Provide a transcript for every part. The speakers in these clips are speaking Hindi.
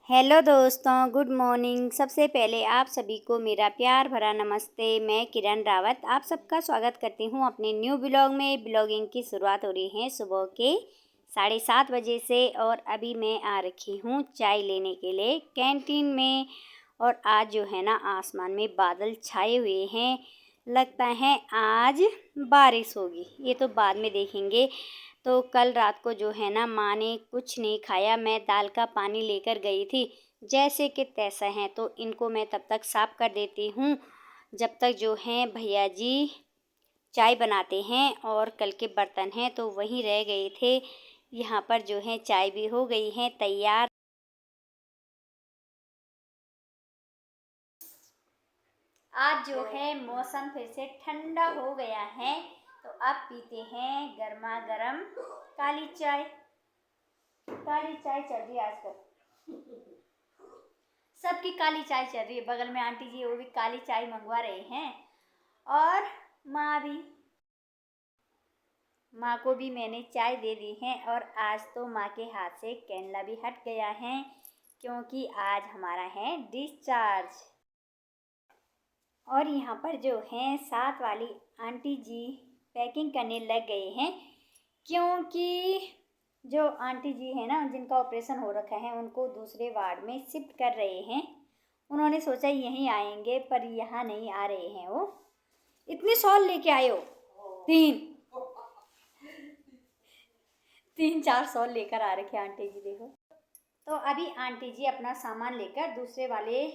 हेलो दोस्तों, गुड मॉर्निंग। सबसे पहले आप सभी को मेरा प्यार भरा नमस्ते। मैं किरण रावत आप सबका स्वागत करती हूँ अपने न्यू ब्लॉग में। ब्लॉगिंग की शुरुआत हो रही है सुबह के 7:30 बजे से और अभी मैं आ रखी हूँ चाय लेने के लिए कैंटीन में। और आज जो है ना आसमान में बादल छाए हुए हैं, लगता है आज बारिश होगी, ये तो बाद में देखेंगे। तो कल रात को जो है ना माँ ने कुछ नहीं खाया, मैं दाल का पानी लेकर गई थी। जैसे कि तैसा है तो इनको मैं तब तक साफ़ कर देती हूँ जब तक जो है भैया जी चाय बनाते हैं। और कल के बर्तन हैं तो वहीं रह गए थे। यहाँ पर जो है चाय भी हो गई है तैयार। आज जो है मौसम फिर से ठंडा हो गया है तो अब पीते हैं गर्मा गर्म काली चाय। काली चाय चल रही है आजकल, सबकी काली चाय चल रही है। बगल में आंटी जी वो भी काली चाय मंगवा रहे हैं और माँ भी, माँ को भी मैंने चाय दे दी है। और आज तो माँ के हाथ से कैंडला भी हट गया है क्योंकि आज हमारा है डिस्चार्ज। और यहाँ पर जो हैं साथ वाली आंटी जी पैकिंग करने लग गए हैं क्योंकि जो आंटी जी है ना जिनका ऑपरेशन हो रखा है उनको दूसरे वार्ड में शिफ्ट कर रहे हैं। उन्होंने सोचा यहीं आएंगे पर यहाँ नहीं आ रहे हैं। वो इतने सॉल लेके आए हो, तीन चार सॉल लेकर आ रखे आंटी जी, देखो। तो अभी आंटी जी अपना सामान लेकर दूसरे वाले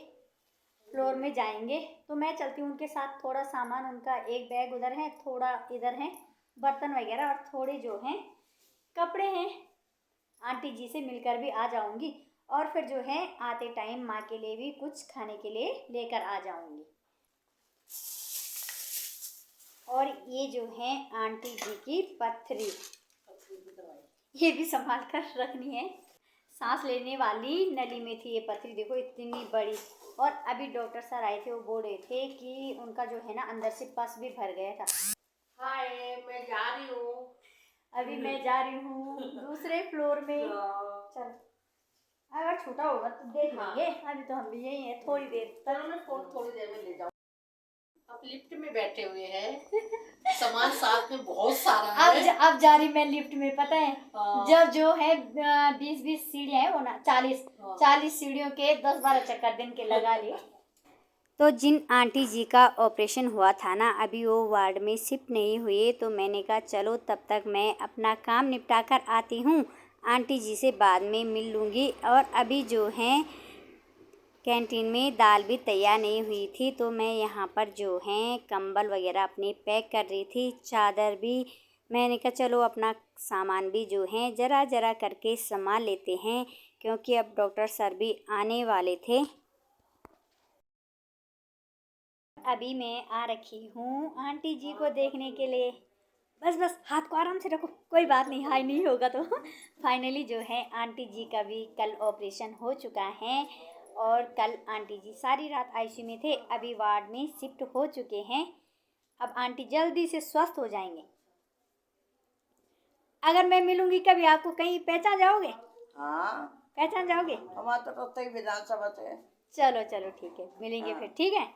फ्लोर में जाएंगे तो मैं चलती हूँ उनके साथ। थोड़ा सामान उनका, एक बैग उधर है, थोड़ा इधर है बर्तन वगैरह, और थोड़े जो हैं कपड़े हैं। आंटी जी से मिलकर भी आ जाऊंगी और फिर जो है आते टाइम माँ के लिए भी कुछ खाने के लिए लेकर आ जाऊंगी। और ये जो है आंटी जी की पथरी, ये भी संभाल कर रखनी है। सांस लेने वाली नली में थी ये पथरी, देखो इतनी बड़ी। और अभी डॉक्टर सर आए थे, वो बोल रहे थे कि उनका जो है ना अंदर से पस भी भर गया था। हाय, मैं जा रही हूँ। अभी मैं जा रही हूँ दूसरे फ्लोर में। चल अगर छोटा होगा तो देख लेंगे। अभी तो हम भी यही है, थोड़ी देर चलो मैं फोन थोड़ी देर में ले जाऊँ। अब लिफ्ट में बैठे हुए हैं, सामान साथ में बहुत सारा है। अब जा रही मैं लिफ्ट में, पता है जब जो है 20-20 सीढ़ियाँ है वो ना 40 सीढ़ियों के 10-12 चक्कर दिन के लगा लिए। तो जिन आंटी जी का ऑपरेशन हुआ था ना अभी वो वार्ड में शिफ्ट नहीं हुए तो मैंने कहा चलो तब तक मैं अपना काम निपटा कर आती हूँ, आंटी जी से बाद में मिल लूँगी। और अभी जो है कैंटीन में दाल भी तैयार नहीं हुई थी तो मैं यहाँ पर जो है कंबल वगैरह अपने पैक कर रही थी, चादर भी। मैंने कहा चलो अपना सामान भी जो है ज़रा ज़रा करके संभाल लेते हैं क्योंकि अब डॉक्टर सर भी आने वाले थे। अभी मैं आ रखी हूँ आंटी जी को देखने के लिए। बस बस हाथ को आराम से रखो, कोई बात नहीं, हाई नहीं होगा तो। फाइनली जो है आंटी जी का भी कल ऑपरेशन हो चुका है और कल आंटी जी सारी रात आईसीयू में थे, अभी वार्ड में शिफ्ट हो चुके हैं। अब आंटी जल्दी से स्वस्थ हो जाएंगे। अगर मैं मिलूंगी कभी आपको कहीं पहचान जाओगे? हाँ, पहचान जाओगे? हमारा तो ही विधानसभा से। चलो चलो ठीक है, मिलेंगे फिर, ठीक है।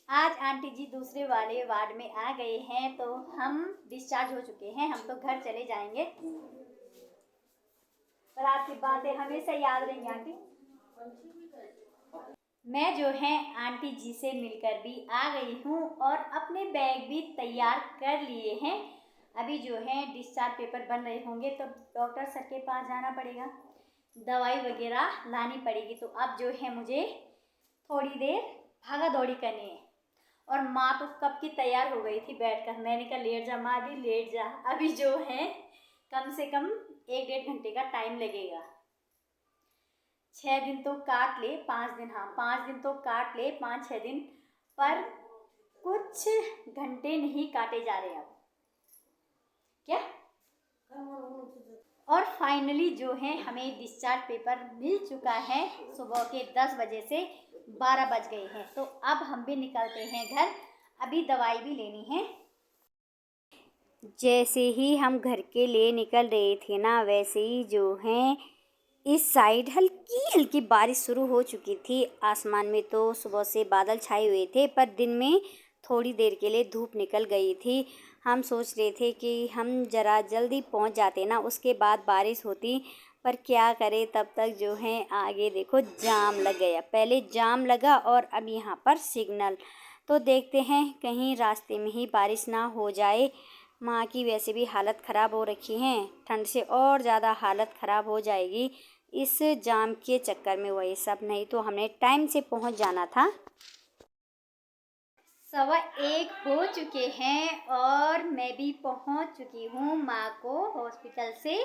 आज आंटी जी दूसरे वाले वार्ड में आ गए हैं तो हम डिस्चार्ज हो चुके हैं, हम तो घर चले जाएंगे। पर आपकी बातें हमेशा याद रहेंगी आंटी। मैं जो है आंटी जी से मिलकर भी आ गई हूँ और अपने बैग भी तैयार कर लिए हैं। अभी जो है डिस्चार्ज पेपर बन रहे होंगे तो डॉक्टर सर के पास जाना पड़ेगा, दवाई वगैरह लानी पड़ेगी। तो अब जो है मुझे थोड़ी देर भागा दौड़ी करनी है। और माँ तो कब की तैयार हो गई थी बैठकर, मैंने कहा लेट जा माँ, भी लेट जा। अभी जो है कम से कम 1-1.5 घंटे का टाइम लगेगा। 6 दिन तो काट ले, 5 दिन, हाँ 5 दिन तो काट ले, 5-6 दिन, पर कुछ घंटे नहीं काटे जा रहे अब क्या। और फाइनली जो है हमें डिस्चार्ज पेपर मिल चुका है। सुबह के 10 बजे से 12 बज गए हैं तो अब हम भी निकलते हैं घर। अभी दवाई भी लेनी है। जैसे ही हम घर के लिए निकल रहे थे ना वैसे ही जो है इस साइड हल्की हल्की बारिश शुरू हो चुकी थी। आसमान में तो सुबह से बादल छाए हुए थे, पर दिन में थोड़ी देर के लिए धूप निकल गई थी। हम सोच रहे थे कि हम ज़रा जल्दी पहुंच जाते ना, उसके बाद बारिश होती, पर क्या करें, तब तक जो है आगे देखो जाम लग गया। पहले जाम लगा और अब यहाँ पर सिग्नल। तो देखते हैं कहीं रास्ते में ही बारिश ना हो जाए। माँ की वैसे भी हालत ख़राब हो रखी है, ठंड से और ज़्यादा हालत ख़राब हो जाएगी इस जाम के चक्कर में। वही सब, नहीं तो हमने टाइम से पहुंच जाना था। 1:15 हो चुके हैं और मैं भी पहुंच चुकी हूँ माँ को हॉस्पिटल से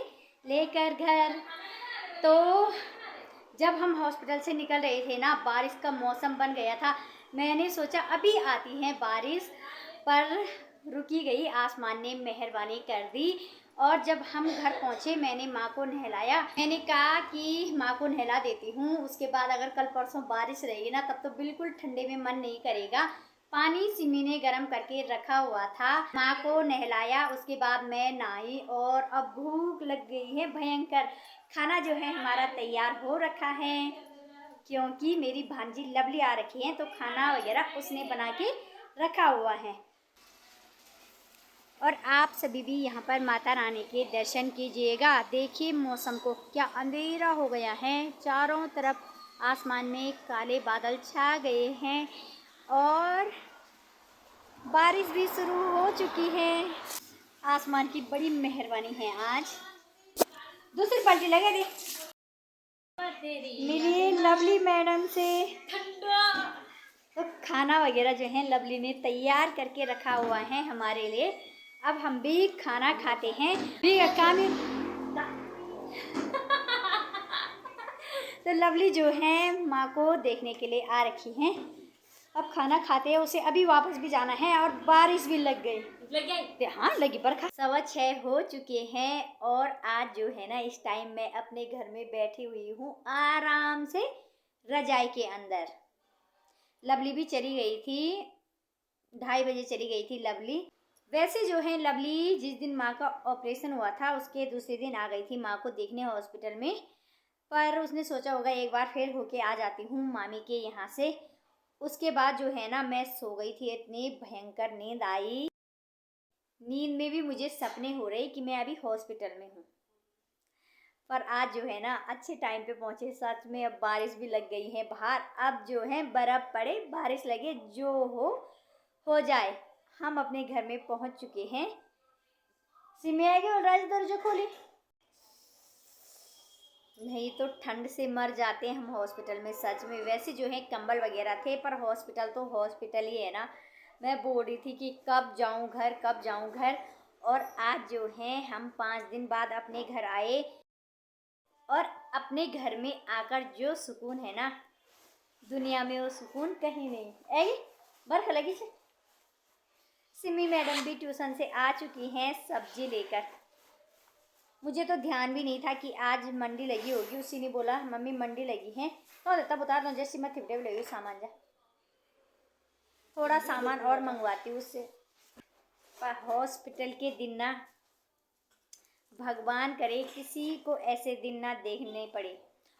लेकर घर। तो जब हम हॉस्पिटल से निकल रहे थे ना, बारिश का मौसम बन गया था। मैंने सोचा अभी आती है बारिश, पर रुकी गई, आसमान ने मेहरबानी कर दी। और जब हम घर पहुँचे मैंने माँ को नहलाया। मैंने कहा कि माँ को नहला देती हूँ, उसके बाद अगर कल परसों बारिश रहेगी ना, तब तो बिल्कुल ठंडे में मन नहीं करेगा। पानी सिमी ने गर्म करके रखा हुआ था। माँ को नहलाया, उसके बाद मैं नहाई और अब भूख लग गई है भयंकर। खाना जो है हमारा तैयार हो रखा है, क्योंकि मेरी भांजी लवली आ रखी है, तो खाना वगैरह उसने बना के रखा हुआ है। और आप सभी भी यहाँ पर माता रानी के दर्शन कीजिएगा। देखिए मौसम को, क्या अंधेरा हो गया है, चारों तरफ आसमान में काले बादल छा गए हैं और बारिश भी शुरू हो चुकी है। आसमान की बड़ी मेहरबानी है आज। दूसरी बाल्टी लगा दे मिली लवली मैडम से। तो खाना वगैरह जो है लवली ने तैयार करके रखा हुआ है हमारे लिए। अब हम भी खाना खाते हैं। काम तो लवली जो है माँ को देखने के लिए आ रखी हैं। अब खाना खाते हैं, उसे अभी वापस भी जाना है और बारिश भी लग गई। हाँ लगी बरखा। 6:15 हो चुके हैं और आज जो है ना इस टाइम मैं अपने घर में बैठी हुई हूँ आराम से रजाई के अंदर। लवली भी चली गई थी, 2:30 बजे चली गई थी लवली। वैसे जो है लवली जिस दिन माँ का ऑपरेशन हुआ था उसके दूसरे दिन आ गई थी माँ को देखने हॉस्पिटल में, पर उसने सोचा होगा एक बार फिर होके आ जाती हूँ मामी के यहाँ से। उसके बाद जो है ना मैं सो गई थी, इतनी भयंकर नींद आई। नींद में भी मुझे सपने हो रहे कि मैं अभी हॉस्पिटल में हूँ। पर आज जो है ना अच्छे टाइम पे पहुँचे सच में। अब बारिश भी लग गई है बाहर, अब जो है बर्फ़ पड़े, बारिश लगे, जो हो जाए। हम अपने घर में पहुँच चुके हैं। सिमी आएगी और राज दरवाजा खोली, नहीं तो ठंड से मर जाते हैं हम हॉस्पिटल में सच में। वैसे जो है कंबल वगैरह थे, पर हॉस्पिटल तो हॉस्पिटल ही है ना। मैं बोल रही थी कि कब जाऊं घर, कब जाऊं घर। और आज जो है हम 5 दिन बाद अपने घर आए और अपने घर में आकर जो सुकून है ना, दुनिया में वो सुकून कहीं नहीं। ऐ बर्फ लगी से। सिमी मैडम भी ट्यूशन से आ चुकी हैं सब्जी लेकर। मुझे तो ध्यान भी नहीं था कि आज मंडी लगी होगी। उसी ने बोला मम्मी मंडी लगी है, तो देता बता दो जैसे मैं थिपटे लगी सामान जा, थोड़ा सामान और मंगवाती हूँ उससे। पर हॉस्पिटल के दिन ना, भगवान करे किसी को ऐसे दिन ना देखने पड़े।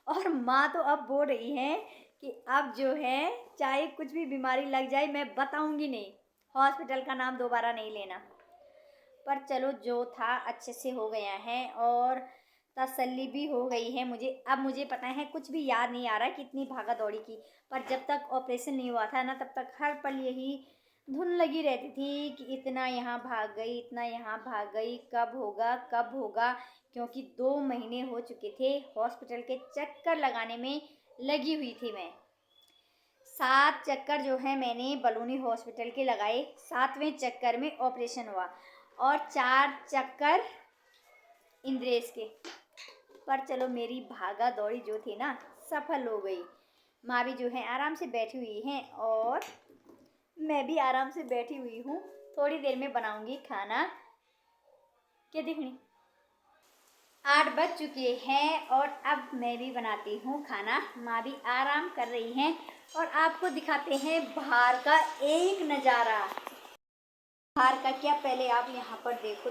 और माँ तो अब बोल रही है कि अब जो है चाहे कुछ भी बीमारी लग जाए मैं बताऊंगी नहीं, हॉस्पिटल का नाम दोबारा नहीं लेना। पर चलो जो था अच्छे से हो गया है और तसल्ली भी हो गई है मुझे। अब मुझे पता है कुछ भी याद नहीं आ रहा कि इतनी भागा दौड़ी की, पर जब तक ऑपरेशन नहीं हुआ था ना तब तक हर पल यही धुन लगी रहती थी कि इतना यहाँ भाग गई, इतना यहाँ भाग गई, कब होगा कब होगा। क्योंकि 2 महीने हो चुके थे हॉस्पिटल के चक्कर लगाने में लगी हुई थी मैं। 7 चक्कर जो है मैंने बलूनी हॉस्पिटल के लगाए, 7वें चक्कर में ऑपरेशन हुआ और 4 चक्कर इंद्रेश के। पर चलो मेरी भागा दौड़ी जो थी ना सफल हो गई। माँ भी जो है आराम से बैठी हुई हैं और मैं भी आराम से बैठी हुई हूँ। थोड़ी देर में बनाऊंगी खाना। क्या देखनी, 8 बज चुके हैं और अब मैं भी बनाती हूँ खाना। माँ भी आराम कर रही हैं और आपको दिखाते हैं बाहर का एक नज़ारा। बाहर का क्या, पहले आप यहाँ पर देखो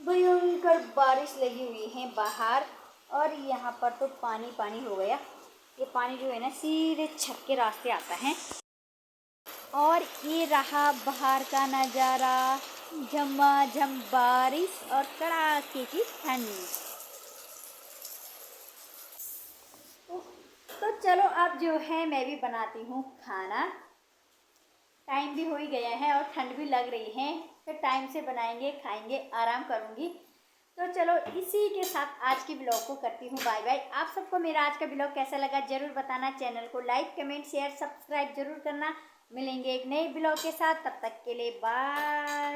भयंकर बारिश लगी हुई है बाहर और यहाँ पर तो पानी पानी हो गया। ये पानी जो है ना सीधे छत के रास्ते आता है। और ये रहा बाहर का नज़ारा, झमाझम बारिश और कड़ाके की ठंड। तो चलो अब जो है मैं भी बनाती हूँ खाना। टाइम भी हो ही गया है और ठंड भी लग रही है, तो टाइम से बनाएंगे, खाएंगे, आराम करूँगी। तो चलो इसी के साथ आज की ब्लॉग को करती हूँ बाय बाय। आप सबको मेरा आज का ब्लॉग कैसा लगा ज़रूर बताना। चैनल को लाइक, कमेंट, शेयर, सब्सक्राइब जरूर करना। मिलेंगे एक नए ब्लॉग के साथ, तब तक के लिए बाय।